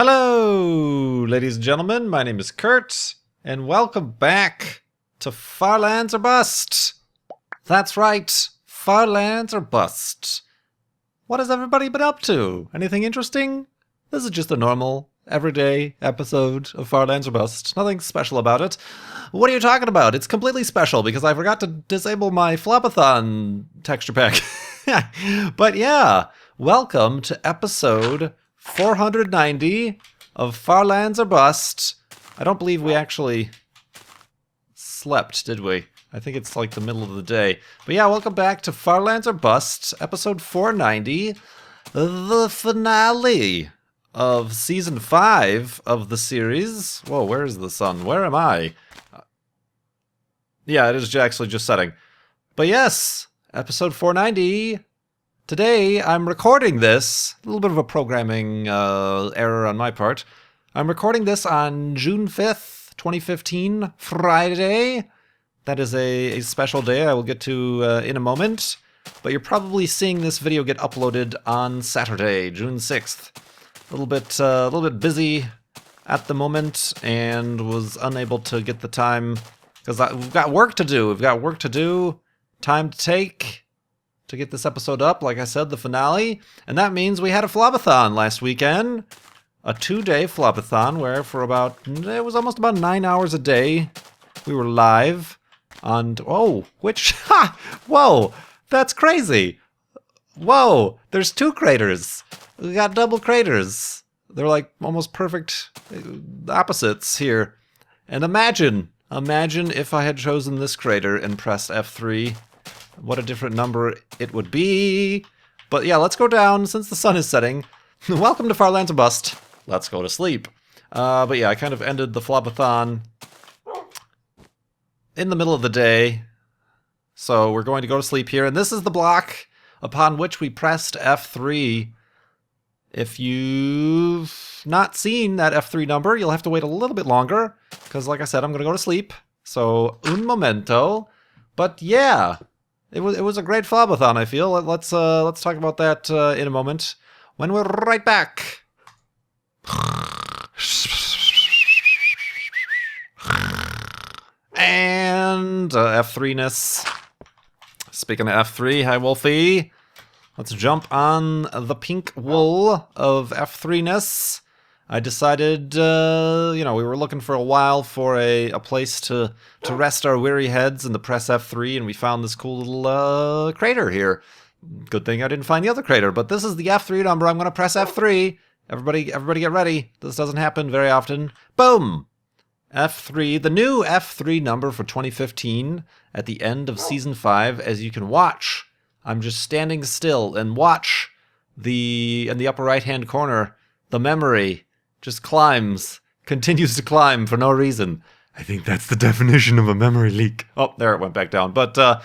Hello, ladies and gentlemen. My name is Kurt, and welcome back to Farlands or Bust. That's right, Farlands or Bust. What has everybody been up to? Anything interesting? This is just a normal, everyday episode of Farlands or Bust. Nothing special about it. What are you talking about? It's completely special because I forgot to disable my Flopathon texture pack. But yeah, welcome to episode 490 of Farlands or Bust. I don't believe we actually slept, did we? I think it's like the middle of the day. But yeah, welcome back to Farlands or Bust, episode 490, the finale of season 5 of the series. Whoa, where is the sun? Where am I? Yeah, it is actually just setting. But yes, episode 490. Today, I'm recording this, a little bit of a programming error on my part. I'm recording this on June 5th, 2015, Friday. That is a special day I will get to in a moment. But you're probably seeing this video get uploaded on Saturday, June 6th. A little bit busy at the moment and was unable to get the time because we've got work to do. We've got work to do, time to take to get this episode up. Like I said, the finale. And that means we had a Flopathon last weekend. A 2-day Flopathon where for it was almost about 9 hours a day we were live on, whoa, that's crazy. Whoa, there's 2 craters. We got double craters. They're like almost perfect opposites here. And imagine if I had chosen this crater and pressed F3. What a different number it would be. But yeah, let's go down since the sun is setting. Welcome to Farlands or Bust. Let's go to sleep. But yeah, I kind of ended the Flopathon in the middle of the day. So we're going to go to sleep here. And this is the block upon which we pressed F3. If you've not seen that F3 number, you'll have to wait a little bit longer. Because like I said, I'm going to go to sleep. So, un momento. But yeah, it was a great Flopathon, I feel. Let's talk about that in a moment. When we're right back. And F3-ness. Speaking of F3, hi Wolfie. Let's jump on the pink wool of F3-ness. I decided, we were looking for a while for a place to rest our weary heads and to press F3, and we found this cool little crater here. Good thing I didn't find the other crater, but this is the F3 number. I'm going to press F3. Everybody get ready. This doesn't happen very often. Boom! F3, the new F3 number for 2015 at the end of Season 5, as you can watch. I'm just standing still and watch in the upper right-hand corner, the memory just continues to climb for no reason. I think that's the definition of a memory leak. Oh, there it went back down. But the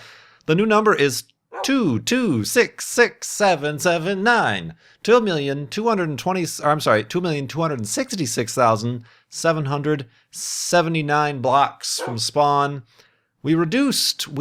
new number is 2,266,779. 2,266,779 blocks from spawn. We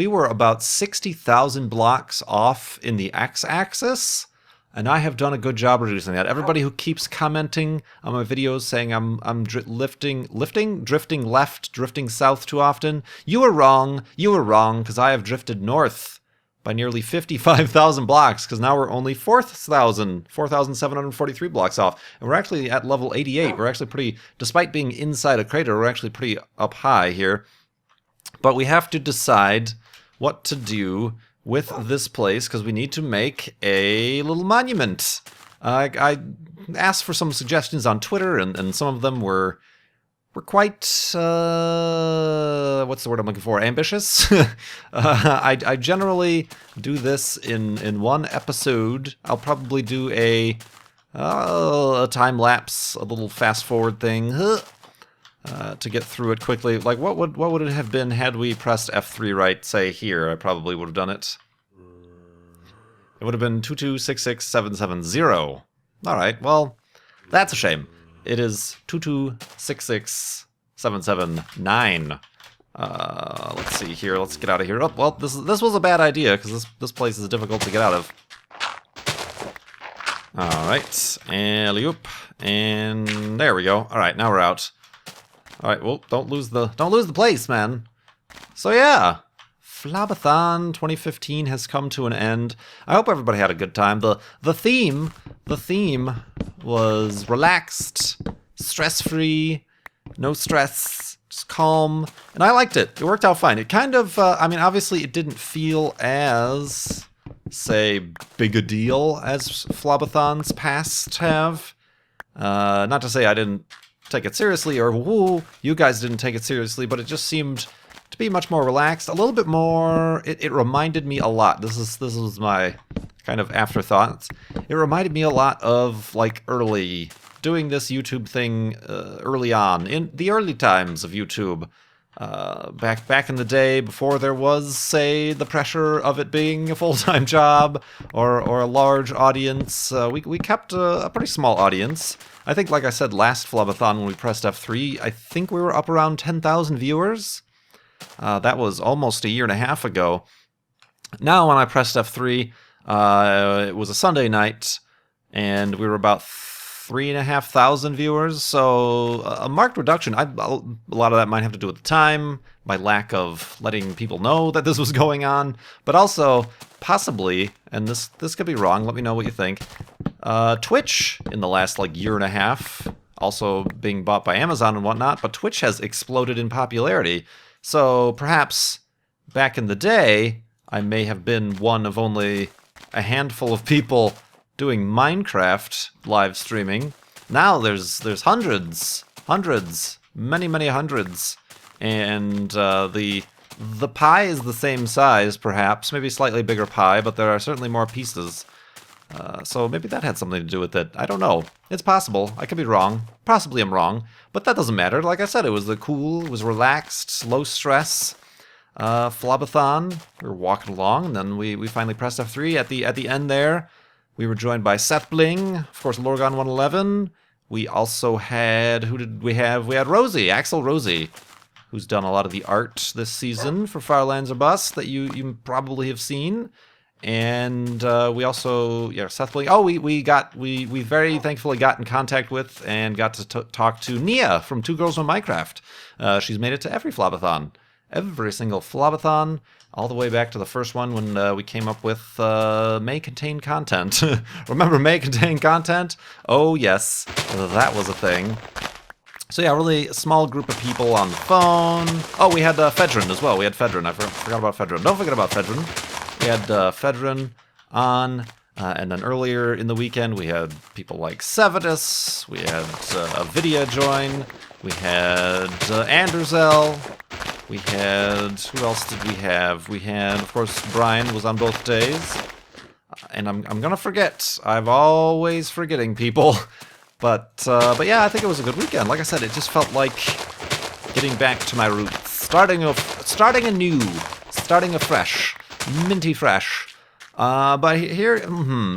were about 60,000 blocks off in the x-axis, and I have done a good job reducing that. Everybody who keeps commenting on my videos saying I'm drifting left, drifting south too often, you were wrong, because I have drifted north by nearly 55,000 blocks, because now we're only 4,743 blocks off, and we're actually at level 88. We're actually pretty, despite being inside a crater, we're actually pretty up high here. But we have to decide what to do with this place, because we need to make a little monument. I asked for some suggestions on Twitter, and some of them were quite, what's the word I'm looking for, ambitious. I generally do this in one episode. I'll probably do a time-lapse, a little fast-forward thing, to get through it quickly. Like, what would it have been had we pressed F3 right, say, here? I probably would have done it. It would have been 2266770. All right, well, that's a shame. It is 2266779. Let's see here. Let's get out of here. Oh, well, this was a bad idea because this place is difficult to get out of. Alright, alley-oop, and there we go. Alright, now we're out. Alright, well, don't lose the place, man. So yeah, Flobathon 2015 has come to an end. I hope everybody had a good time. The theme was relaxed, stress-free, no stress, just calm, and I liked it. It worked out fine. It kind of, I mean, obviously it didn't feel as, say, big a deal as Flobathons past have. Not to say I didn't take it seriously, or woo, you guys didn't take it seriously, but it just seemed to be much more relaxed, a little bit more. It reminded me a lot. This was my kind of afterthoughts. It reminded me a lot of like early doing this YouTube thing early on in the early times of YouTube. Back in the day, before there was, say, the pressure of it being a full-time job or a large audience. We kept a pretty small audience. I think, like I said, last Flobathon when we pressed F3, I think we were up around 10,000 viewers. That was almost a year and a half ago. Now, when I pressed F3, it was a Sunday night, and we were about 3,500 viewers, so a marked reduction. A lot of that might have to do with the time, my lack of letting people know that this was going on, but also, possibly, and this could be wrong, let me know what you think, Twitch, in the last, like, year and a half, also being bought by Amazon and whatnot, but Twitch has exploded in popularity. So perhaps back in the day, I may have been one of only a handful of people doing Minecraft live streaming. Now there's hundreds, many hundreds, and the pie is the same size, perhaps, maybe slightly bigger pie, but there are certainly more pieces. So maybe that had something to do with it. I don't know. It's possible. I could be wrong. Possibly I'm wrong. But that doesn't matter. Like I said, it was cool, it was relaxed, low stress. Flobathon. We were walking along, and then we finally pressed F3 at the end there. We were joined by Seth Bling, of course, Lorgon 111. We also had, who did we have? We had Rosie, Axel Rosie, who's done a lot of the art this season for Firelands or Bust that you probably have seen. And we also, yeah, Seth Bling. Oh, we very thankfully got in contact with and got to talk to Nia from Two Girls One Minecraft. She's made it to every Flobathon. Every single Flobathon, all the way back to the first one when we came up with may contain content. Remember may contain content? Oh yes, that was a thing. So yeah, really a small group of people on the phone. Oh, we had Fedrin as well. We had Fedrin. I forgot about Fedrin. Don't forget about Fedrin. We had Fedrin on, and then earlier in the weekend we had people like Sevidus. We had Avidia join. We had Anderzel. We had, who else did we have? We had, of course, Brian was on both days. And I'm gonna forget. I'm always forgetting people. But yeah, I think it was a good weekend. Like I said, it just felt like getting back to my roots. Starting anew. Starting afresh. Minty fresh. But here,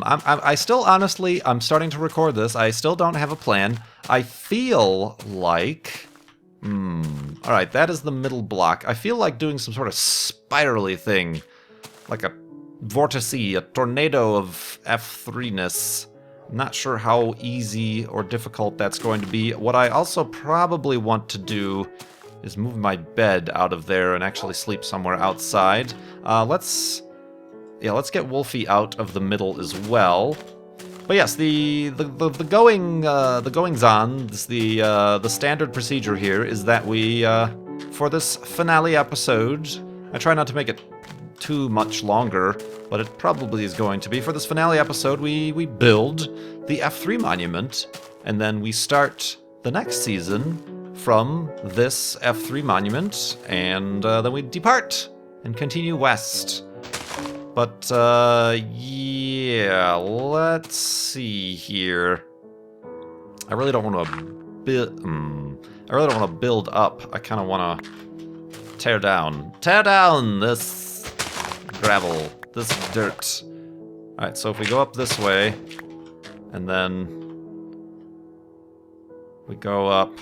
I still, honestly, I'm starting to record this. I still don't have a plan. I feel like... Alright, that is the middle block. I feel like doing some sort of spirally thing. Like a vortice, a tornado of F3-ness. Not sure how easy or difficult that's going to be. What I also probably want to do is move my bed out of there and actually sleep somewhere outside. Let's get Wolfie out of the middle as well. But yes, the goings on, the standard procedure here is that we for this finale episode, I try not to make it too much longer, but it probably is going to be. For this finale episode, we build the F3 monument, and then we start the next season from this F3 monument, and then we depart and continue west. But, yeah, let's see here. I really don't want to build up. I kind of want to tear down. Tear down this gravel, this dirt. Alright, so if we go up this way, and then we go up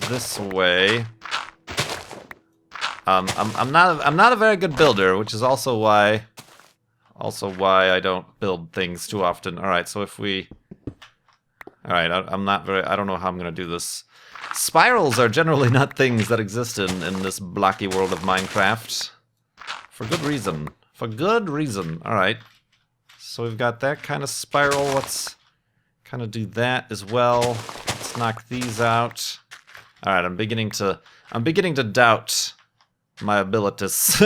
this way. I'm not a very good builder, which is also why Also why I don't build things too often. Alright, so if we... Alright, I don't know how I'm gonna do this. Spirals are generally not things that exist in this blocky world of Minecraft. For good reason. For good reason. Alright. So we've got that kind of spiral. Let's kind of do that as well. Let's knock these out. Alright, I'm beginning to doubt my abilities.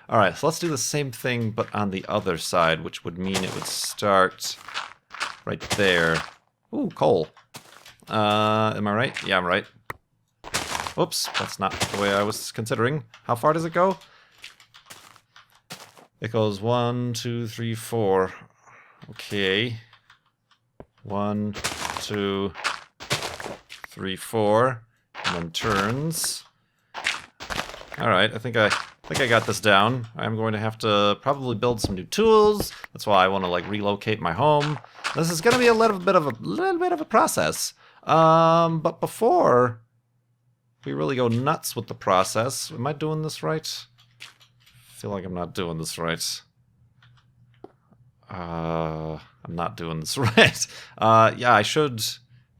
Alright, so let's do the same thing but on the other side, which would mean it would start right there. Ooh, coal. Am I right? Yeah, I'm right. Whoops, that's not the way I was considering. How far does it go? It goes 1, 2, 3, 4. Okay. 1, 2, 3, 4. And then turns. Alright, I think I got this down. I'm going to have to probably build some new tools. That's why I want to like relocate my home. This is going to be a little bit of a process. But before we really go nuts with the process, am I doing this right? I feel like I'm not doing this right. I'm not doing this right. Yeah, I should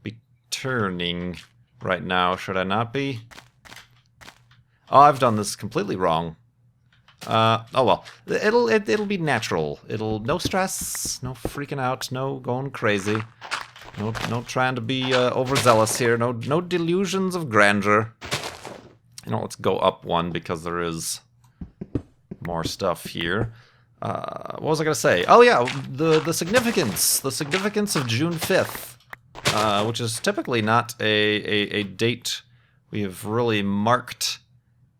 be turning right now, should I not be? Oh, I've done this completely wrong. Oh well, it'll be natural. No stress, no freaking out, no going crazy, no trying to be overzealous here, no delusions of grandeur. You know, let's go up one because there is more stuff here. What was I gonna say? Oh yeah, the significance of June 5th, which is typically not a date we have really marked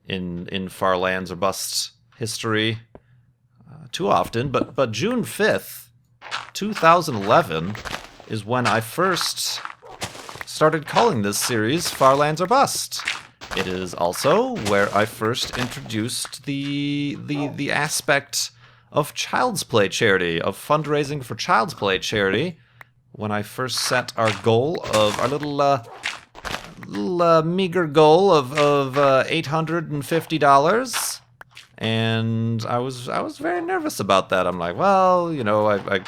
in Far Lands or Bust history too often, but June 5th, 2011 is when I first started calling this series Far Lands or Bust. It is also where I first introduced the aspect of Child's Play charity, of fundraising for Child's Play charity, when I first set our goal of our little meager goal of $850, and I was very nervous about that. I'm like, well, you know, I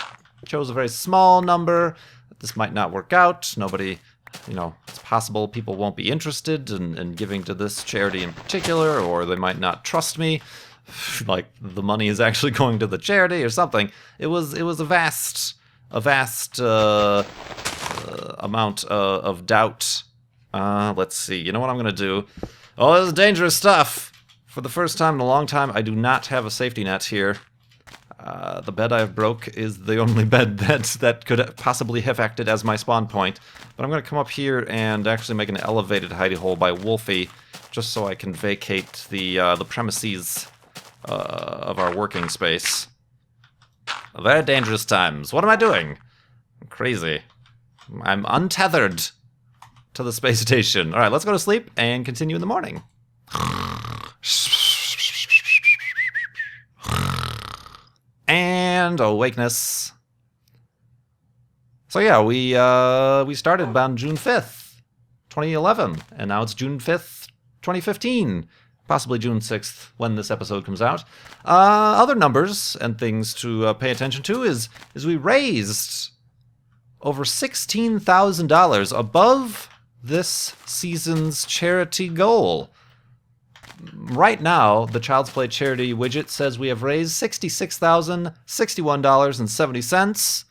chose a very small number. This might not work out. Nobody, you know, it's possible people won't be interested in giving to this charity in particular, or they might not trust me. Like the money is actually going to the charity or something. It was a vast amount of doubt. Let's see. You know what I'm gonna do? Oh, this is dangerous stuff. For the first time in a long time, I do not have a safety net here. The bed I have broke is the only bed that could possibly have acted as my spawn point. But I'm gonna come up here and actually make an elevated hidey hole by Wolfie, just so I can vacate the premises of our working space. Very dangerous times. What am I doing? I'm crazy. I'm untethered to the space station. Alright, let's go to sleep and continue in the morning. And awakeness. So yeah, we started on June 5th, 2011, and now it's June 5th, 2015. Possibly June 6th when this episode comes out. Other numbers and things to pay attention to is we raised over $16,000 above this season's charity goal. Right now, the Child's Play charity widget says we have raised $66,061.70.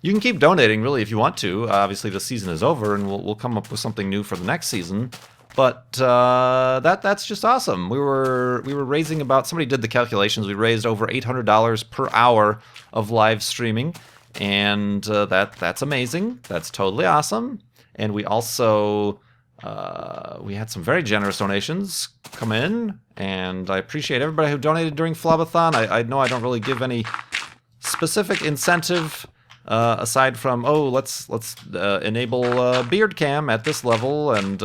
You can keep donating, really, if you want to. Obviously, the season is over, and we'll come up with something new for the next season. But that's just awesome. We were raising about, somebody did the calculations, we raised over $800 per hour of live streaming, and that's amazing. That's totally awesome. And we also we had some very generous donations come in, and I appreciate everybody who donated during Flobathon. I know I don't really give any specific incentive aside from, oh, let's enable beard cam at this level, and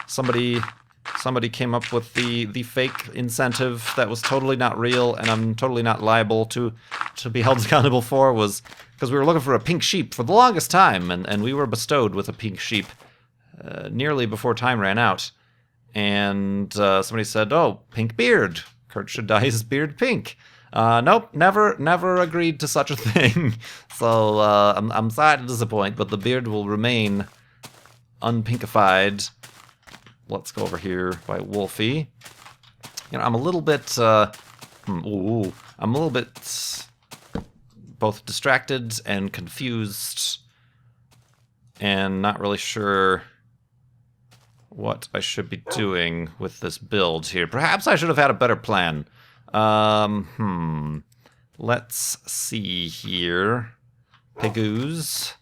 somebody came up with the fake incentive that was totally not real, and I'm totally not liable to be held accountable for, was because we were looking for a pink sheep for the longest time, and we were bestowed with a pink sheep nearly before time ran out. And somebody said, oh, pink beard. Kurt should dye his beard pink. Nope, never agreed to such a thing. So I'm sorry to disappoint, but the beard will remain unpinkified. Let's go over here by Wolfie. You know, I'm a little bit, I'm a little bit both distracted and confused and not really sure what I should be doing with this build here. Perhaps I should have had a better plan. Let's see here. Pigoos.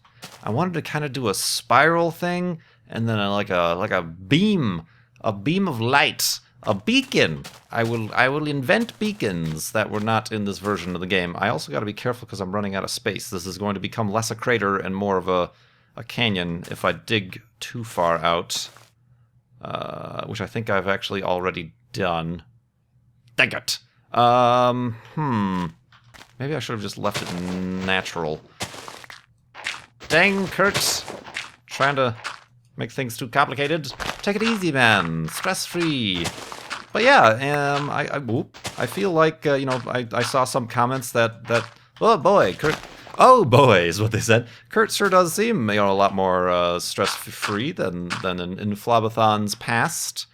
I wanted to kind of do a spiral thing, and then like a beam of light, a beacon. I will invent beacons that were not in this version of the game. I also got to be careful because I'm running out of space. This is going to become less a crater and more of a canyon if I dig too far out, which I think I've actually already done. Dang it. Maybe I should have just left it natural. Dang, Kurt. Trying to make things too complicated. Take it easy, man. Stress-free. But yeah, I feel like, you know, I saw some comments that, oh boy, Kurt, oh boy, is what they said. Kurt sure does seem, you know, a lot more stress-free than in Flobathon's past.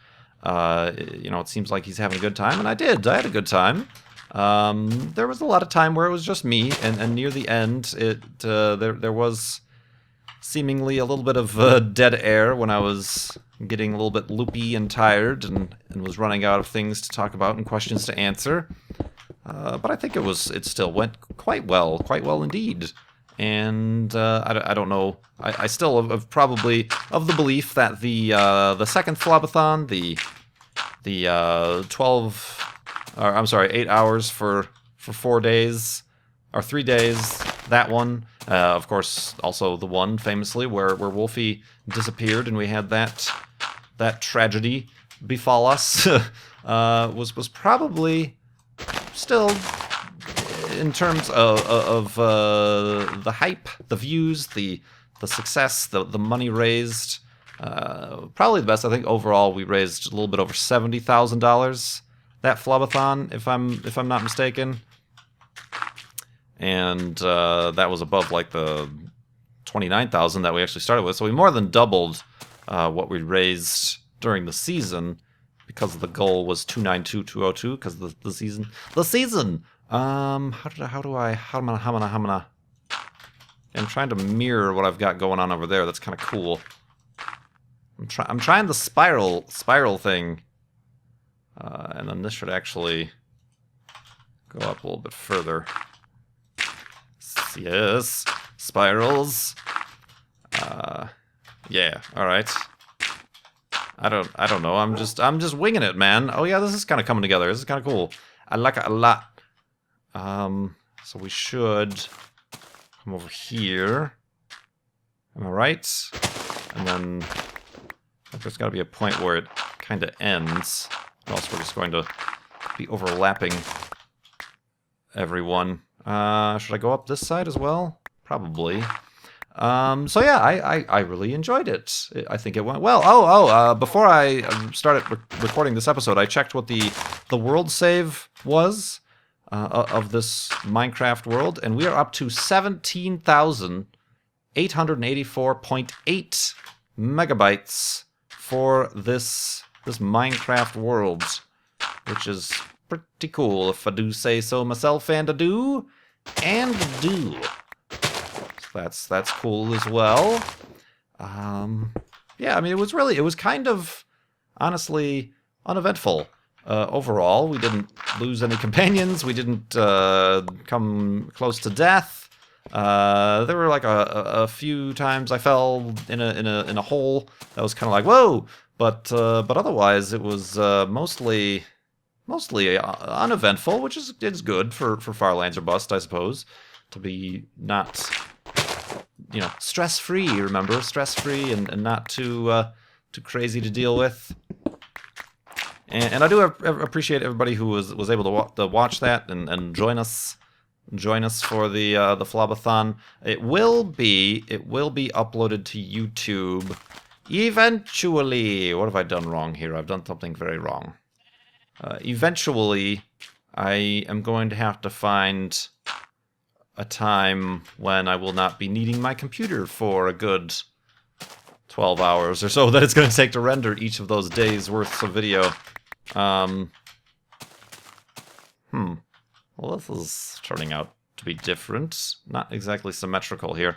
You know, it seems like he's having a good time, and I had a good time. There was a lot of time where it was just me, and near the end, there was seemingly a little bit of dead air when I was getting a little bit loopy and tired, and was running out of things to talk about and questions to answer. But I think it still went quite well indeed. And I don't know. I still have probably of the belief that the second Flobathon, the 8 hours for 4 days or 3 days. That one, of course, also the one famously where Wolfie disappeared and we had that tragedy befall us. was probably still, in terms of the hype, the views, the success, the money raised, probably the best. I think overall we raised a little bit over $70,000 that Flobathon, if I'm not mistaken, and that was above like the 29,000 that we actually started with. So we more than doubled what we raised during the season, because the goal was 292,202 because the season. I'm trying to mirror what I've got going on over there. That's kind of cool. I'm trying the spiral thing, and then this should actually go up a little bit further. Yes, spirals. Yeah. All right. I don't know. I'm just winging it, man. Oh yeah, this is kind of coming together. This is kind of cool. I like it a lot. So we should come over here. Am I right? And then there's got to be a point where it kind of ends. Or else we're just going to be overlapping everyone. Should I go up this side as well? Probably. So yeah, I really enjoyed it. I think it went well. Before I started recording this episode, I checked what the world save was of this Minecraft world, and we are up to 17,884.8 megabytes for this Minecraft world, which is pretty cool, if I do say so myself, and I do. That's cool as well. Yeah, I mean, it was kind of, honestly, uneventful. Overall, we didn't lose any companions. We didn't come close to death. There were like a few times I fell in a hole that was kind of like, whoa. But otherwise, it was mostly uneventful, which is good for Farlands or Bust, I suppose, to be not, you know, stress-free. Remember, stress-free and not too crazy to deal with. And I do appreciate everybody who was able to watch that and join us for the Flobathon. It will be uploaded to YouTube eventually. What have I done wrong here? I've done something very wrong. Eventually, I am going to have to find a time when I will not be needing my computer for a good 12 hours or so that it's going to take to render each of those days' worth of video. Well, this is turning out to be different. Not exactly symmetrical here.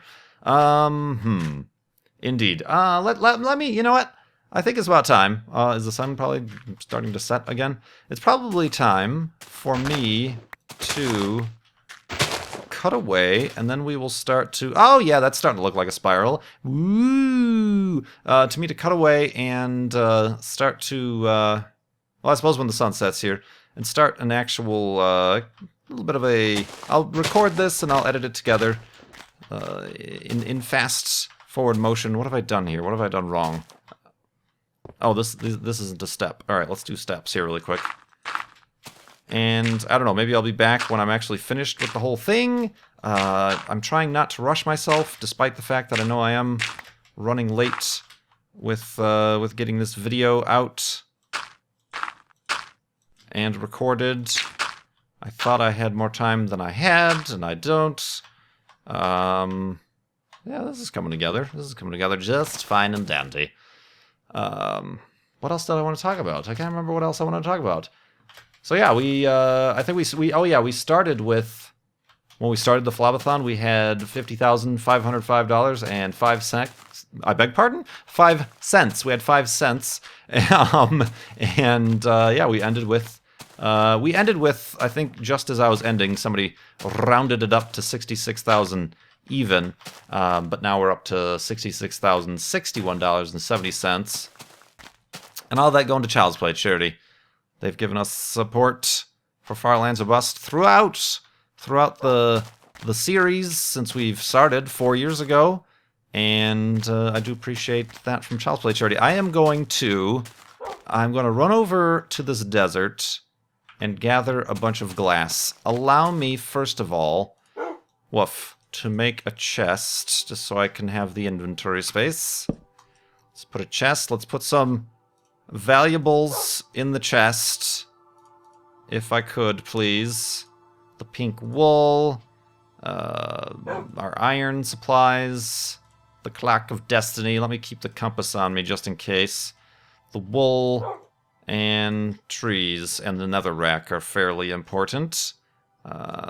Indeed. Let me, you know what? I think it's about time. Is the sun probably starting to set again? It's probably time for me to cut away, and then we will start to... Oh, yeah, that's starting to look like a spiral. Woo! To me to cut away and start to... well, I suppose when the sun sets here, and start an actual... little bit of a... I'll record this and I'll edit it together in fast forward motion. What have I done here? What have I done wrong? Oh, this isn't a step. Alright, let's do steps here really quick. And, I don't know, maybe I'll be back when I'm actually finished with the whole thing. I'm trying not to rush myself, despite the fact that I know I am running late with getting this video out and recorded. I thought I had more time than I had, and I don't. Yeah, this is coming together. This is coming together just fine and dandy. What else did I want to talk about? I can't remember what else I wanted to talk about. So yeah, I think we started with, when we started the Flobathon, we had $50,505 and 5 cents. I beg pardon? 5 cents. We had 5 cents. Yeah, we ended with, I think just as I was ending, somebody rounded it up to 66,000 even, but now we're up to $66,061.70. And all that going to Child's Play charity. They've given us support for Far Lands of Bust throughout the series since we've started 4 years ago, and I do appreciate that from Child's Play charity. I'm going to run over to this desert and gather a bunch of glass. Allow me, first of all, to make a chest, just so I can have the inventory space. Let's put a chest. Let's put some valuables in the chest, if I could, please. The pink wool, our iron supplies, the clock of destiny. Let me keep the compass on me just in case. The wool and trees and the nether rack are fairly important.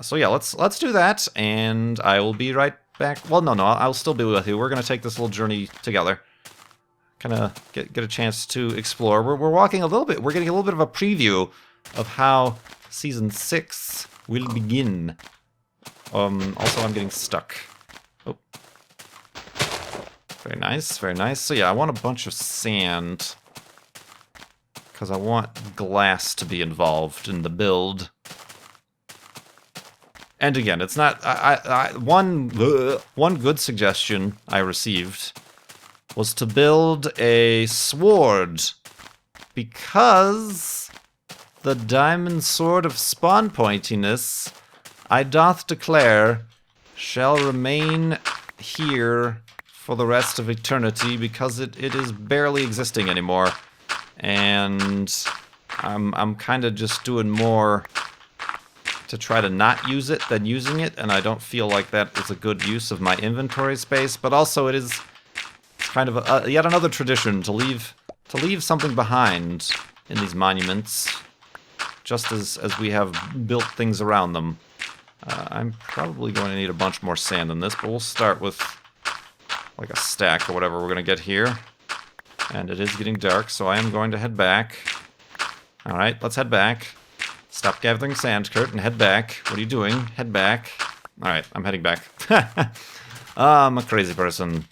So yeah, let's do that, and I will be right back. Well, no, I'll still be with you. We're gonna take this little journey together. Kind of get a chance to explore. We're walking a little bit. We're getting a little bit of a preview of how Season 6 will begin. Also, I'm getting stuck. Oh. Very nice, very nice. So yeah, I want a bunch of sand, because I want glass to be involved in the build. And again, it's not... one good suggestion I received was to build a sword, because the diamond sword of spawn pointiness, I doth declare, shall remain here for the rest of eternity, because it is barely existing anymore. And I'm kind of just doing more to try to not use it than using it, and I don't feel like that is a good use of my inventory space, but also it is kind of yet another tradition to leave something behind in these monuments, just as we have built things around them. I'm probably going to need a bunch more sand than this, but we'll start with like a stack or whatever we're going to get here. And it is getting dark, so I am going to head back. Alright, let's head back. Stop gathering sand, Kurt, and head back. What are you doing? Head back. Alright, I'm heading back. I'm a crazy person.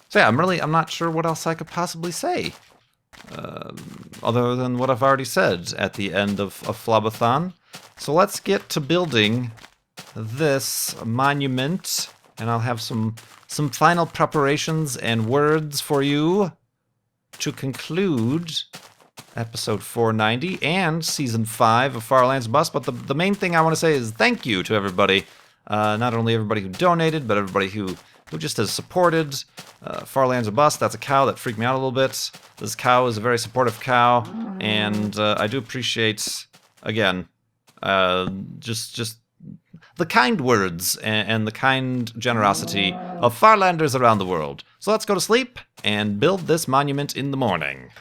So yeah, I'm not sure what else I could possibly say. Other than what I've already said at the end of Flobathon. So let's get to building this monument, and I'll have some final preparations and words for you to conclude episode 490 and season 5 of Far Lands Bust. But the main thing I want to say is thank you to everybody. Not only everybody who donated, but everybody who who just has supported. Farlands a bust. That's a cow that freaked me out a little bit. This cow is a very supportive cow, and I do appreciate, again, just the kind words and the kind generosity of Farlanders around the world. So let's go to sleep and build this monument in the morning.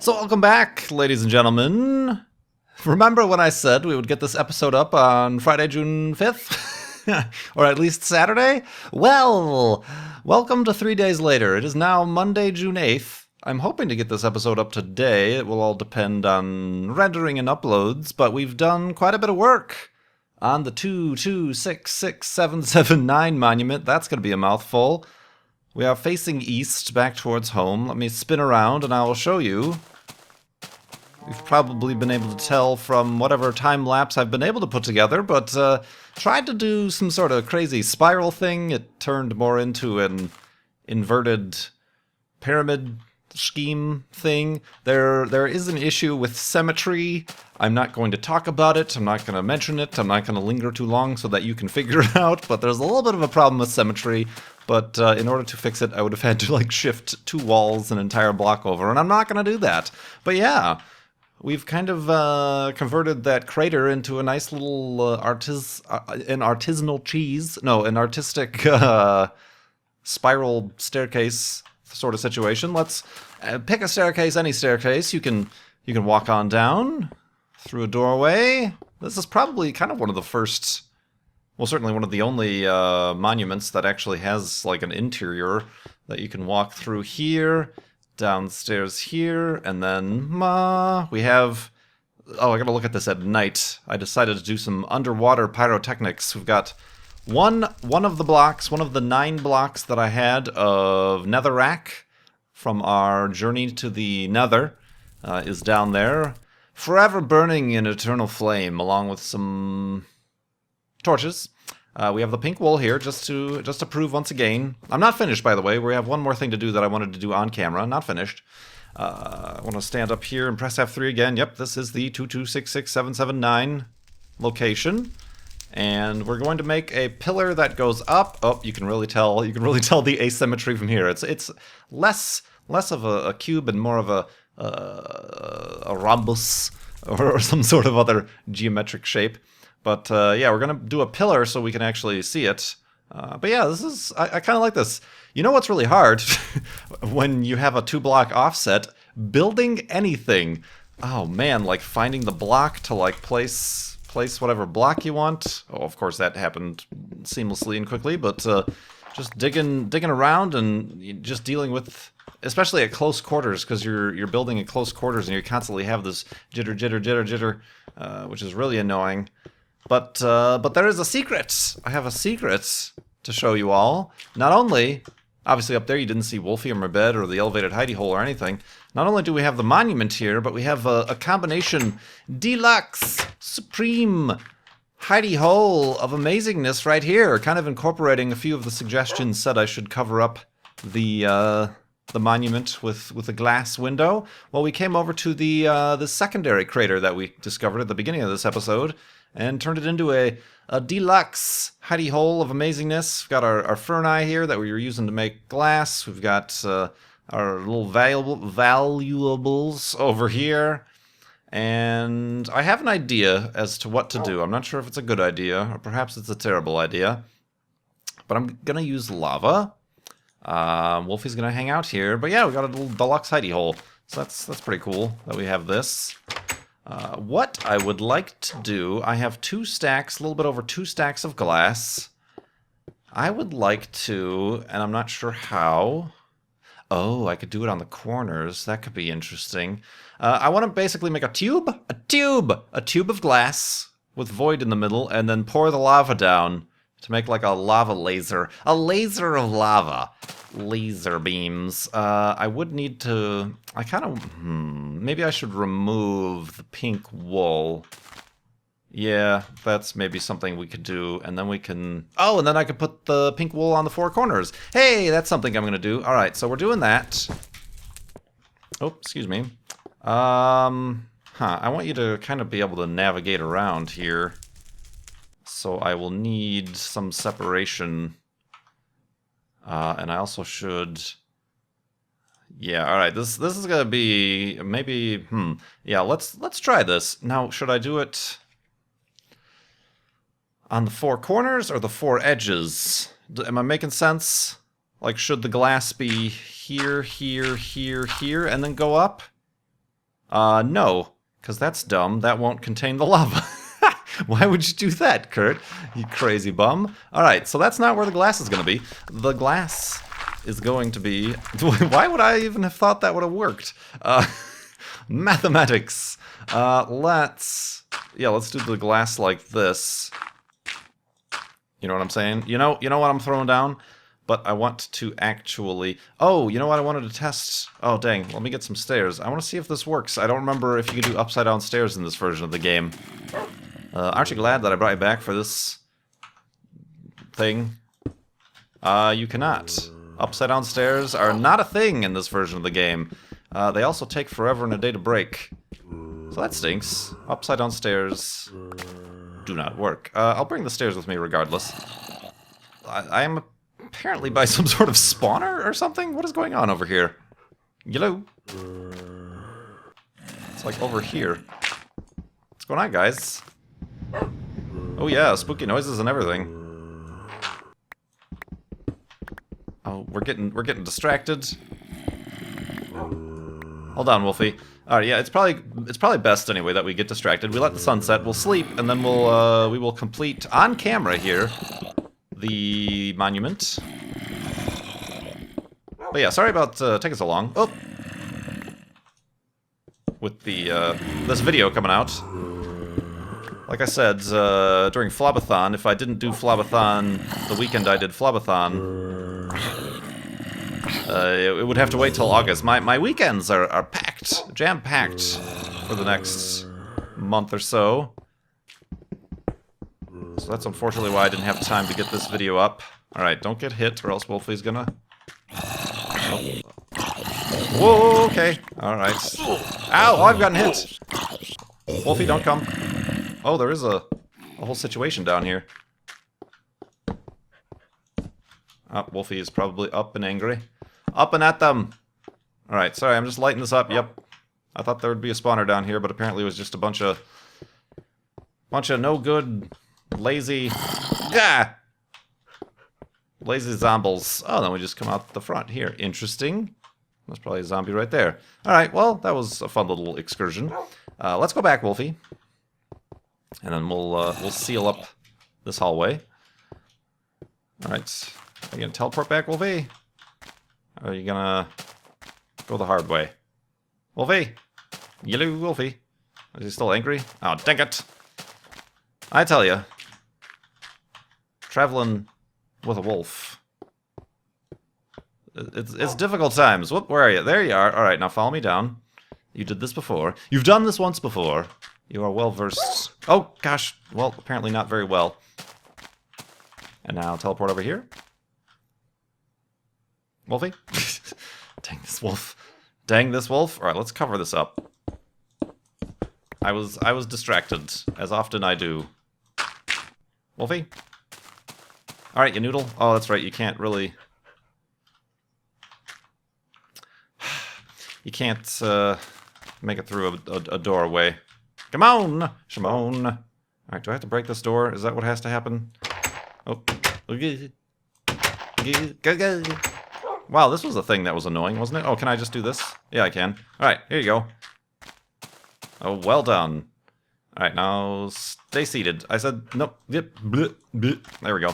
So welcome back, ladies and gentlemen. Remember when I said we would get this episode up on Friday, June 5th? Or at least Saturday? Well, welcome to 3 days later. It is now Monday, June 8th. I'm hoping to get this episode up today. It will all depend on rendering and uploads, but we've done quite a bit of work on the 2266779 monument. That's going to be a mouthful. We are facing east, back towards home. Let me spin around and I will show you. You've probably been able to tell from whatever time-lapse I've been able to put together, but tried to do some sort of crazy spiral thing. It turned more into an inverted pyramid scheme thing. There is an issue with symmetry. I'm not going to talk about it. I'm not going to mention it. I'm not going to linger too long so that you can figure it out, but there's a little bit of a problem with symmetry. But in order to fix it, I would have had to like shift 2 walls an entire block over, and I'm not going to do that. But yeah, we've kind of converted that crater into a nice little an artisanal cheese. No, an artistic spiral staircase sort of situation. Let's pick a staircase, any staircase. You can walk on down through a doorway. This is probably kind of one of the first, well, certainly one of the only monuments that actually has like an interior that you can walk through here, downstairs here, and then we have, oh, I gotta look at this at night. I decided to do some underwater pyrotechnics. We've got one of the blocks, one of the 9 blocks that I had of netherrack from our journey to the nether is down there, forever burning in eternal flame, along with some torches. We have the pink wool here, just to prove once again. I'm not finished, by the way. We have one more thing to do that I wanted to do on camera. Not finished. I want to stand up here and press F3 again. Yep, this is the 2266779 location. And we're going to make a pillar that goes up. Oh, you can really tell. You can really tell the asymmetry from here. It's less of a cube and more of a rhombus or some sort of other geometric shape. But yeah, we're going to do a pillar so we can actually see it. But yeah, this is, I kind of like this. You know what's really hard? When you have a 2-block offset, building anything. Oh man, like finding the block to like place whatever block you want. Oh, of course that happened seamlessly and quickly, but just digging around and just dealing with, especially at close quarters, because you're building at close quarters and you constantly have this jitter, which is really annoying. But there is a secret. I have a secret to show you all. Not only, obviously up there you didn't see Wolfie or Merbed or the elevated hidey hole or anything. Not only do we have the monument here, but we have a combination deluxe supreme hidey hole of amazingness right here, kind of incorporating a few of the suggestions said I should cover up the monument with a glass window. Well, we came over to the secondary crater that we discovered at the beginning of this episode and turned it into a deluxe hidey hole of amazingness. We've got our ferni here that we were using to make glass. We've got our little valuables over here. And I have an idea as to what to do. I'm not sure if it's a good idea, or perhaps it's a terrible idea. But I'm going to use lava. Wolfie's going to hang out here. But yeah, we got a little deluxe hidey hole. So that's pretty cool that we have this. What I would like to do, I have 2 stacks, a little bit over 2 stacks of glass. I would like to, and I'm not sure how. Oh, I could do it on the corners. That could be interesting. I want to basically make a tube of glass with void in the middle, and then pour the lava down to make like a lava laser. A laser of lava. Laser beams. I would need to, I kind of, maybe I should remove the pink wool. Yeah, that's maybe something we could do, and then we can, oh, and then I could put the pink wool on the 4 corners. Hey, that's something I'm going to do. All right, so we're doing that. Oh, excuse me. I want you to kind of be able to navigate around here. So I will need some separation. And I also should, yeah, all right, this is going to be, maybe, yeah, let's try this. Now, should I do it on the 4 corners or the 4 edges? Am I making sense? Like, should the glass be here, here, here, here, and then go up? No, because that's dumb. That won't contain the lava. Why would you do that, Kurt? You crazy bum. Alright, so that's not where the glass is going to be. The glass is going to be... Why would I even have thought that would have worked? Mathematics. Let's do the glass like this. You know what I'm saying? You know what I'm throwing down? But I want to actually... Oh, you know what I wanted to test? Oh, dang. Let me get some stairs. I want to see if this works. I don't remember if you can do upside-down stairs in this version of the game. Aren't you glad that I brought you back for this thing? You cannot. Upside-down stairs are not a thing in this version of the game. They also take forever and a day to break. So that stinks. Upside-down stairs do not work. I'll bring the stairs with me regardless. I am apparently by some sort of spawner or something? What is going on over here? Hello? It's like over here. What's going on, guys? Oh yeah, spooky noises and everything. Oh, we're getting distracted. Hold on, Wolfie. Alright, yeah, it's probably best anyway that we get distracted. We let the sun set, we'll sleep, and then we will complete on camera here the monument. But yeah, sorry about taking so long. Oh, with the this video coming out. Like I said, during Flobathon, if I didn't do Flobathon the weekend I did Flobathon, it would have to wait till August. My weekends are packed, jam-packed for the next month or so. So that's unfortunately why I didn't have time to get this video up. Alright, don't get hit or else Wolfie's gonna... Oh. Whoa, okay. Alright. Ow, I've gotten hit! Wolfie, don't come. Oh, there is a whole situation down here. Oh, Wolfie is probably up and angry. Up and at them! Alright, sorry, I'm just lighting this up. Yep. I thought there would be a spawner down here, but apparently it was just a bunch of no good, lazy... Gah! Lazy zombies. Oh, then we just come out the front here. Interesting. That's probably a zombie right there. Alright, well, that was a fun little excursion. Let's go back, Wolfie. And then we'll seal up this hallway. Alright. Are you gonna teleport back, Wolfie? Or are you gonna go the hard way? Wolfie! Yellow Wolfie. Is he still angry? Oh, dang it! I tell you. Traveling with a wolf. It's difficult times. Whoop, where are you? There you are. Alright, now follow me down. You did this before. You've done this once before. You are well versed. Oh, gosh. Well, apparently not very well. And now teleport over here. Wolfie? Dang this wolf. Dang this wolf. Alright, let's cover this up. I was distracted, as often I do. Wolfie? Alright, you noodle. Oh, that's right, you can't really... You can't make it through a doorway. Come on! Shimon! Alright, do I have to break this door? Is that what has to happen? Oh. Wow, this was a thing that was annoying, wasn't it? Oh, can I just do this? Yeah, I can. Alright, here you go. Oh, well done. Alright, now stay seated. I said, nope. Yep. Bleh, bleh. There we go.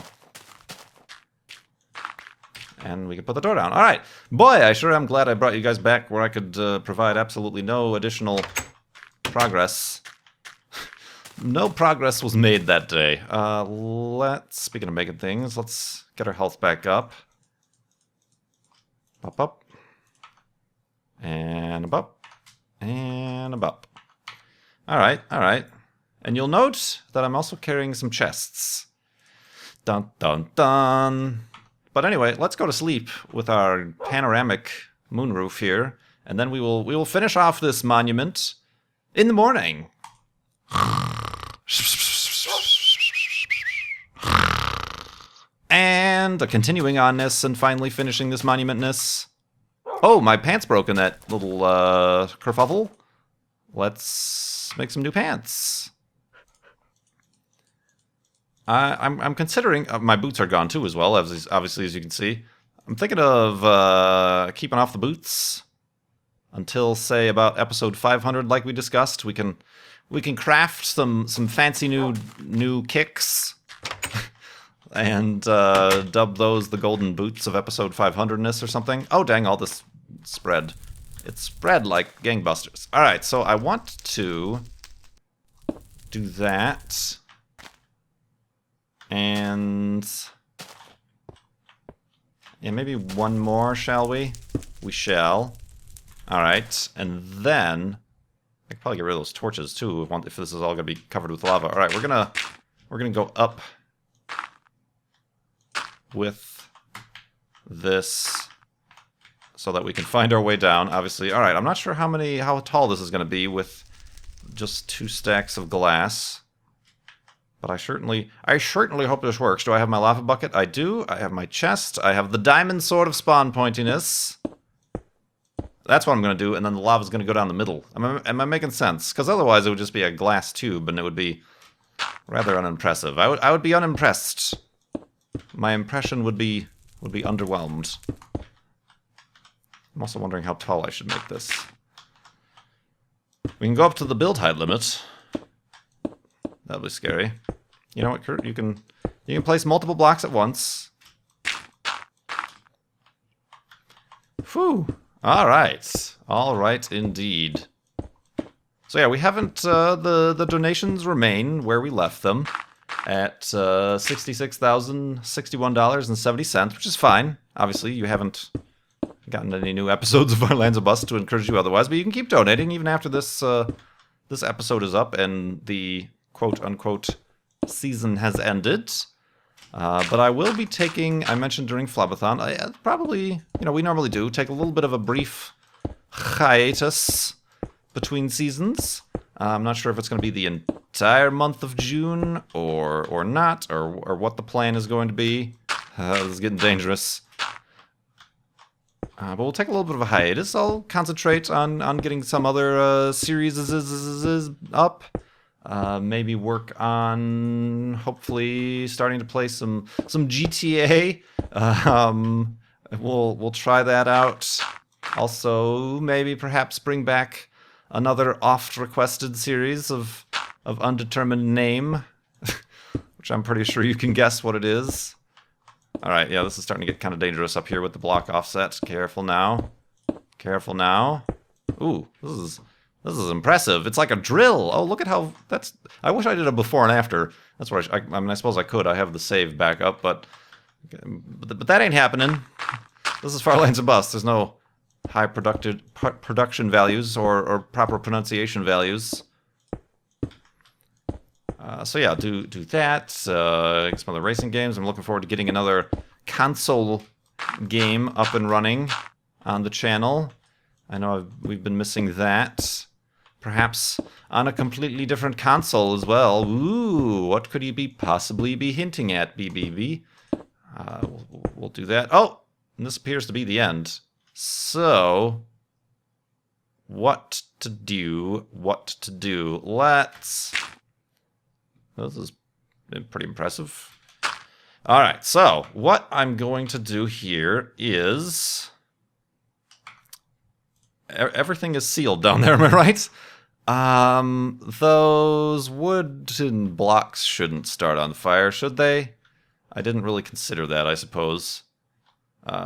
And we can put the door down. Alright. Boy, I sure am glad I brought you guys back where I could provide absolutely no additional progress. No progress was made that day. Speaking of making things, let's get our health back up. Up, up. And up. And up. Alright, alright. And you'll note that I'm also carrying some chests. Dun, dun, dun. But anyway, let's go to sleep with our panoramic moonroof here. And then we will finish off this monument in the morning. And a continuing onness and finally finishing this monumentness. Oh, my pants broke in that little kerfuffle. Let's make some new pants. I'm considering... my boots are gone too as well, obviously, as you can see. I'm thinking of keeping off the boots. until, say, about episode 500, like we discussed. We can craft some fancy new kicks and dub those the golden boots of episode 500ness or something. Oh, dang, all this spread. It spread like gangbusters. All right, so I want to do that. And yeah, maybe one more, shall we? We shall. All right, and then I could probably get rid of those torches too if this is all gonna be covered with lava. All right, we're gonna go up with this so that we can find our way down. Obviously, all right. I'm not sure how tall this is gonna be with just 2 stacks of glass. But I certainly hope this works. Do I have my lava bucket? I do. I have my chest. I have the diamond sword of spawn pointiness. That's what I'm going to do, and then the lava's going to go down the middle. Am I making sense? Because otherwise it would just be a glass tube, and it would be rather unimpressive. I would be unimpressed. My impression would be underwhelmed. I'm also wondering how tall I should make this. We can go up to the build height limit. That'll be scary. You know what, Kurt? You can place multiple blocks at once. Whew. All right, indeed. So yeah, we haven't. The donations remain where we left them, at $66,061.70, which is fine. Obviously, you haven't gotten any new episodes of Our Lands of Bust to encourage you otherwise, but you can keep donating even after this this episode is up and the quote-unquote season has ended. But I will be taking, I mentioned during Flabathon, I probably, we normally do, take a little bit of a brief hiatus between seasons. I'm not sure if it's going to be the entire month of June or not, or what the plan is going to be. This is getting dangerous. But we'll take a little bit of a hiatus. I'll concentrate on getting some other series up. Maybe work on hopefully starting to play some GTA. We'll try that out. Also, maybe perhaps bring back another oft-requested series of undetermined name, which I'm pretty sure you can guess what it is. All right, yeah, this is starting to get kind of dangerous up here with the block offset. Careful now. Careful now. Ooh, this is impressive. It's like a drill. Oh, look at how that's... I wish I did a before and after. That's where I mean, I suppose I could. I have the save back up, but that ain't happening. This is Far Lands of Bust. There's no high production values or proper pronunciation values. So yeah, do that. Some other racing games. I'm looking forward to getting another console game up and running on the channel. I know we've been missing that. Perhaps on a completely different console as well. Ooh, what could you possibly be hinting at, BBB? We'll do that. Oh, and this appears to be the end. So, what to do? Let's... This is pretty impressive. All right, so what I'm going to do here is... Everything is sealed down there, am I right? Those wooden blocks shouldn't start on fire, should they? I didn't really consider that, I suppose.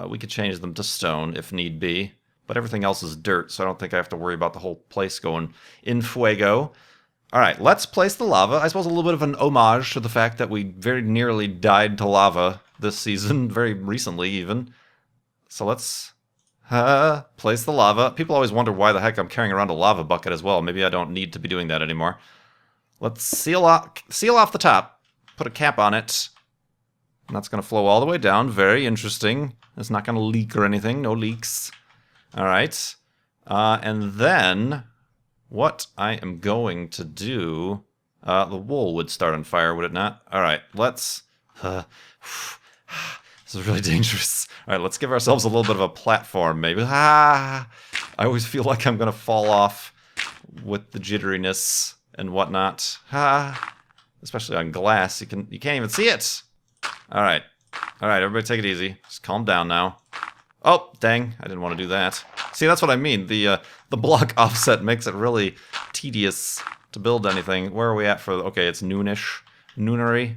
We could change them to stone if need be, but everything else is dirt, so I don't think I have to worry about the whole place going in fuego. All right, let's place the lava. I suppose a little bit of an homage to the fact that we very nearly died to lava this season, very recently even. So let's place the lava. People always wonder why the heck I'm carrying around a lava bucket as well. Maybe I don't need to be doing that anymore. Let's seal off the top, put a cap on it. And that's going to flow all the way down. Very interesting. It's not going to leak or anything. No leaks. All right. And then what I am going to do... the wool would start on fire, would it not? All right. Let's... This is really dangerous. All right, let's give ourselves a little bit of a platform, maybe. I always feel like I'm going to fall off with the jitteriness and whatnot. Especially on glass. You can't even see it. All right, everybody take it easy. Just calm down now. Oh, dang, I didn't want to do that. See, that's what I mean. The block offset makes it really tedious to build anything. Where are we at for... Okay, it's noonish. Noonery.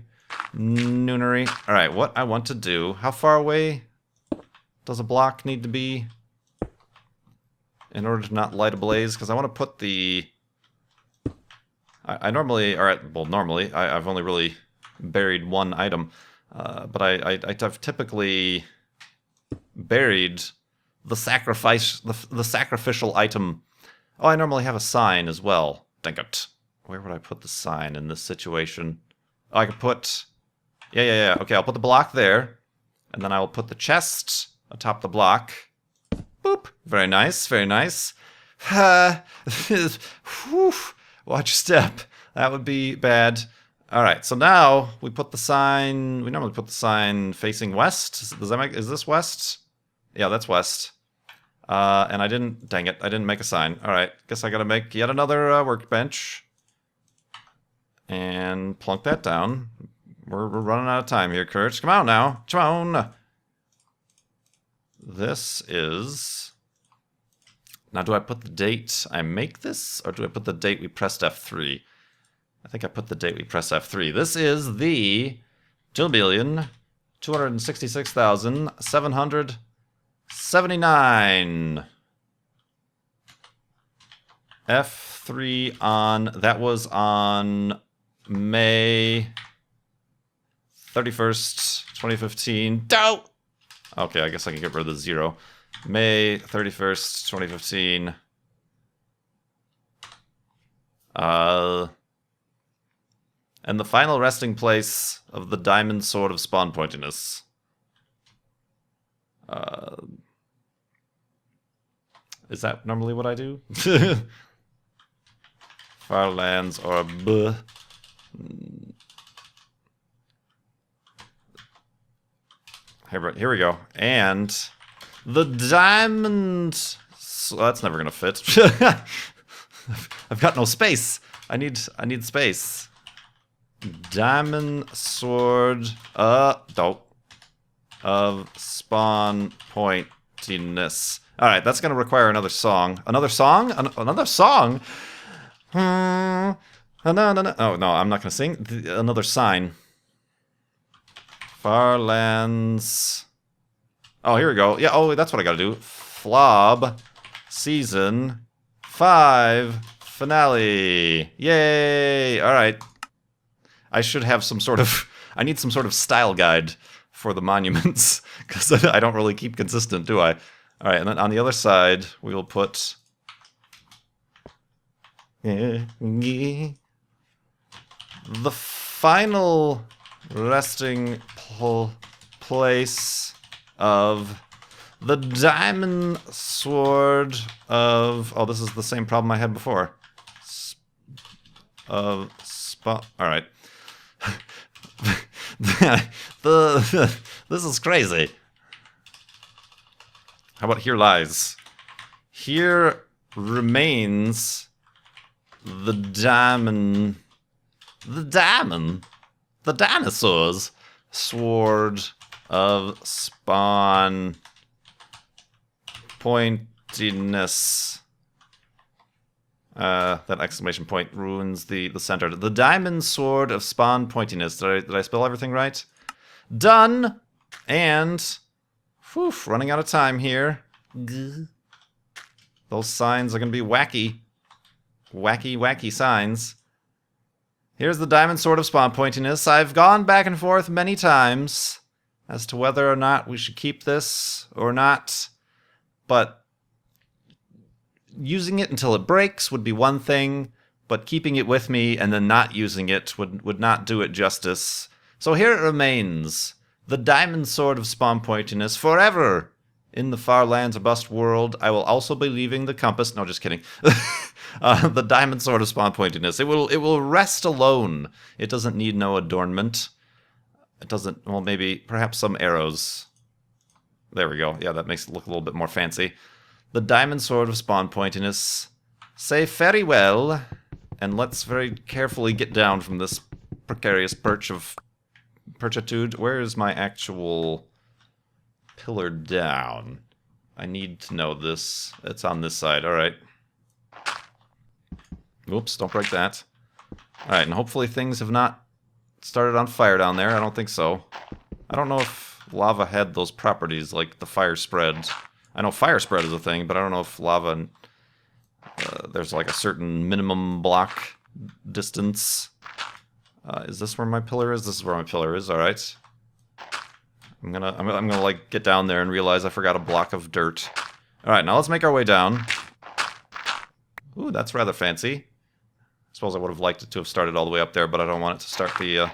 All right, what I want to do... How far away does a block need to be in order to not light a blaze? Because I want to put the... I normally... Alright, well, normally, I've only really buried one item. But I've typically buried the sacrificial item. Oh, I normally have a sign as well. Dang it. Where would I put the sign in this situation? Oh, I could put... Yeah. Okay, I'll put the block there. And then I will put the chest atop the block. Boop. Very nice, very nice. Whew. Watch your step. That would be bad. Alright, so now we put the sign... We normally put the sign facing west. Does that make... Is this west? Yeah, that's west. And I didn't... Dang it, I didn't make a sign. Alright, guess I gotta make yet another workbench. And plunk that down. We're running out of time here, Kurt. Come on now. Come on. This is... Now, do I put the date I make this? Or do I put the date we pressed F3? I think I put the date we pressed F3. This is the 266,779. F3 on... That was on May 31st, 2015. Dow! Okay, I guess I can get rid of the 0. May 31st, 2015. And the final resting place of the diamond sword of spawn pointiness. Is that normally what I do? Farlands or B. Here we go. And the diamond... So that's never gonna fit. I've got no space. I need space. Diamond sword of spawn pointiness. Alright, that's gonna require another song. Another song? Another song? No. Oh no, I'm not gonna sing. Another sign. Farlands. Oh, here we go. Yeah, oh, that's what I gotta do. Flob Season 5 Finale. Yay! Alright. I should have some sort of... I need some sort of style guide for the monuments, because I don't really keep consistent, do I? Alright, and then on the other side, we will put... The final resting place of the diamond sword of... Oh, this is the same problem I had before. Alright. This is crazy. How about here lies? Here remains the diamond... The dinosaurs sword of spawn pointiness. That exclamation point ruins the center. The diamond sword of spawn pointiness. Did I spell everything right? Done! And... Whew, running out of time here. Those signs are going to be wacky. Wacky signs. Here's the diamond sword of spawn pointiness. I've gone back and forth many times as to whether or not we should keep this or not. But using it until it breaks would be one thing, but keeping it with me and then not using it would not do it justice. So here it remains. The diamond sword of spawn pointiness forever. In the far lands of Bust World, I will also be leaving the compass. No, just kidding. The diamond sword of spawn pointiness. It will rest alone. It doesn't need no adornment. It doesn't. Well, maybe perhaps some arrows. There we go. Yeah, that makes it look a little bit more fancy. The diamond sword of spawn pointiness. Say very well, and let's very carefully get down from this precarious perch of perchitude. Where is my actual pillar down? I need to know this. It's on this side. All right. Oops, don't break that. All right, and hopefully things have not started on fire down there. I don't think so. I don't know if lava had those properties like the fire spread. I know fire spread is a thing, but I don't know if lava... there's like a certain minimum block distance. Is this where my pillar is? This is where my pillar is. All right. I'm gonna like get down there and realize I forgot a block of dirt. All right, now let's make our way down. Ooh, that's rather fancy. I suppose I would have liked it to have started all the way up there, but I don't want it to start the...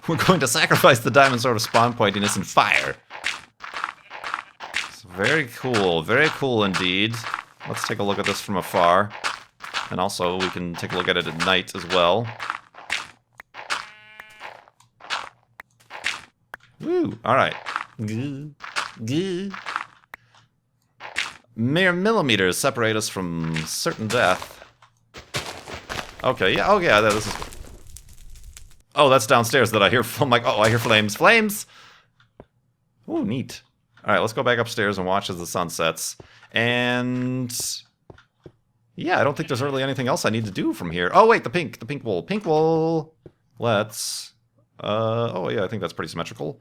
We're going to sacrifice the diamond sword of spawn pointiness in fire. So very cool indeed. Let's take a look at this from afar. And also, we can take a look at it at night as well. Woo! Alright. Mere millimeters separate us from certain death. Okay, yeah, oh yeah, this is... Oh, that's downstairs that I hear... I'm like, oh, I hear flames. Flames! Ooh, neat. Alright, let's go back upstairs and watch as the sun sets. And... yeah, I don't think there's really anything else I need to do from here. Oh, wait, the pink wool. Pink wool! Let's... oh, yeah, I think that's pretty symmetrical.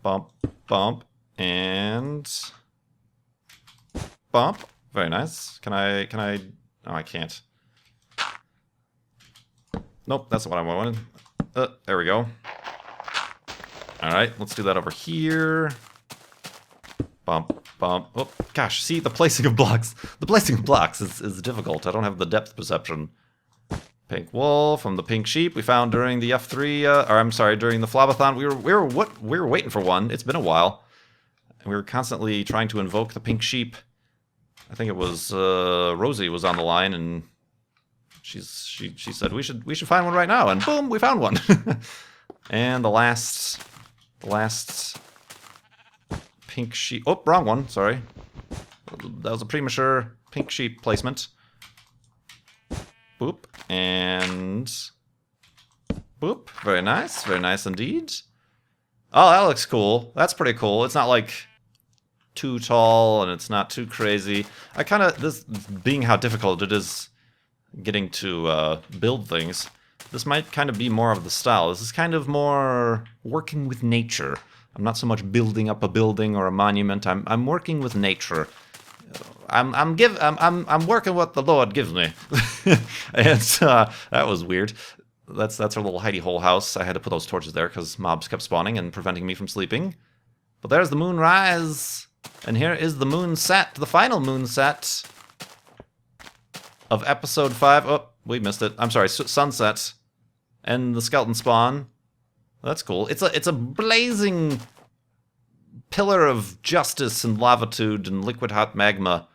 Bump, bump, and... bump. Very nice. Can I... oh, I can't. Nope, that's what I wanted. There we go. Alright, let's do that over here. Bump, bump. Oh, gosh, see, the placing of blocks. The placing of blocks is difficult. I don't have the depth perception. Pink wool from the pink sheep we found during the F3, or I'm sorry, during the Flobathon. We were waiting for one. It's been a while. And we were constantly trying to invoke the pink sheep. I think it was Rosie was on the line, and she said we should find one right now, and boom, we found one. And the last pink sheep. Oh, wrong one. Sorry, that was a premature pink sheep placement. Boop and boop. Very nice indeed. Oh, that looks cool. That's pretty cool. It's not like too tall and it's not too crazy. I kind of, this being how difficult it is getting to build things, this might kind of be more of the style. This is kind of more working with nature. I'm not so much building up a building or a monument. I'm working with nature. I'm working what the Lord gives me. And that was weird. That's our little hidey hole house. I had to put those torches there because mobs kept spawning and preventing me from sleeping. But there's the moon rise. And here is the moon set, the final moon set of episode 5. Oh, we missed it. I'm sorry, sunset. And the skeleton spawn. That's cool. It's a blazing pillar of justice and lavitude and liquid hot magma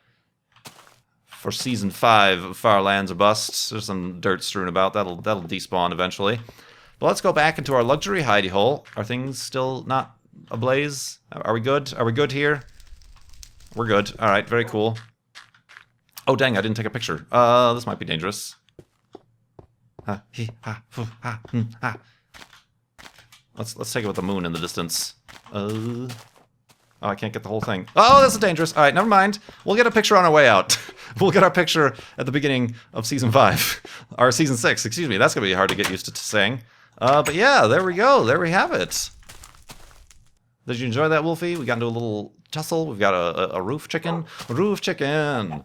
for season 5 of Far Lands or Bust. There's some dirt strewn about. That'll despawn eventually. But let's go back into our luxury hidey hole. Are things still not ablaze? Are we good? Are we good here? We're good. All right, very cool. Oh, dang, I didn't take a picture. This might be dangerous. Let's take it with the moon in the distance. Oh, I can't get the whole thing. Oh, this is dangerous. All right, never mind. We'll get a picture on our way out. We'll get our picture at the beginning of season 5. Or season 6, excuse me. That's going to be hard to get used to saying. But yeah, there we go. There we have it. Did you enjoy that, Wolfie? We got into a little tussle. We've got a roof chicken. Roof chicken.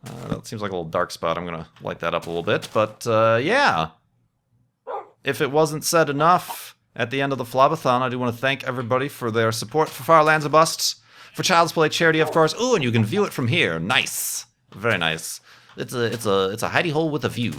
That seems like a little dark spot. I'm going to light that up a little bit. But yeah. If it wasn't said enough, at the end of the Flobathon, I do want to thank everybody for their support for Far Lands or Bust. For Child's Play charity, of course. Ooh, and you can view it from here. Nice. Very nice. It's a hidey hole with a view.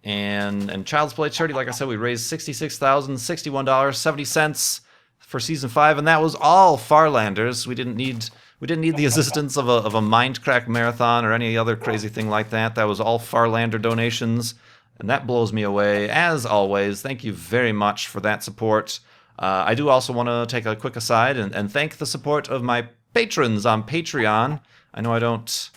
And Child's Play charity, like I said, we raised $66,061.70 for season 5, and that was all Farlanders. We didn't need the assistance of a Mindcrack marathon or any other crazy thing like that. That was all Farlander donations, and that blows me away. As always, thank you very much for that support. I do also want to take a quick aside and thank the support of my patrons on Patreon. I know I don't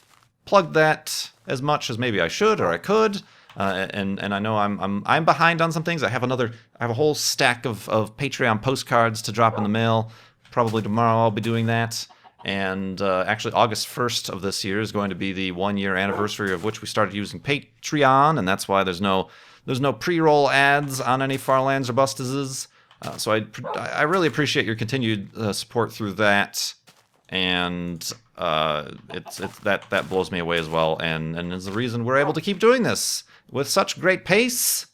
plug that as much as maybe I should or I could. And I know I'm behind on some things. I have a whole stack of Patreon postcards to drop in the mail. Probably tomorrow I'll be doing that. And actually, August 1st of this year is going to be the 1-year anniversary of which we started using Patreon, and that's why there's no pre-roll ads on any Farlands or Bustases. So I really appreciate your continued support through that, and that blows me away as well, and is the reason we're able to keep doing this with such great pace.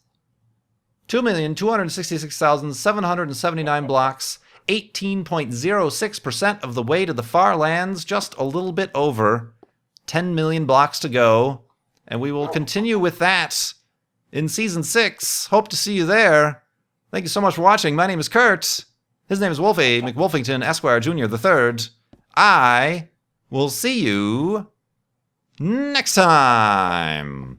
2,266,779 blocks. 18.06% of the way to the far lands, just a little bit over. 10 million blocks to go, and we will continue with that in Season 6. Hope to see you there. Thank you so much for watching. My name is Kurt. His name is Wolfie McWolfington, Esquire Jr. III. I will see you next time.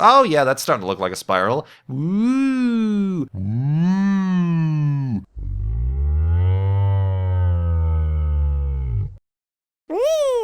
Oh yeah, that's starting to look like a spiral. Woo!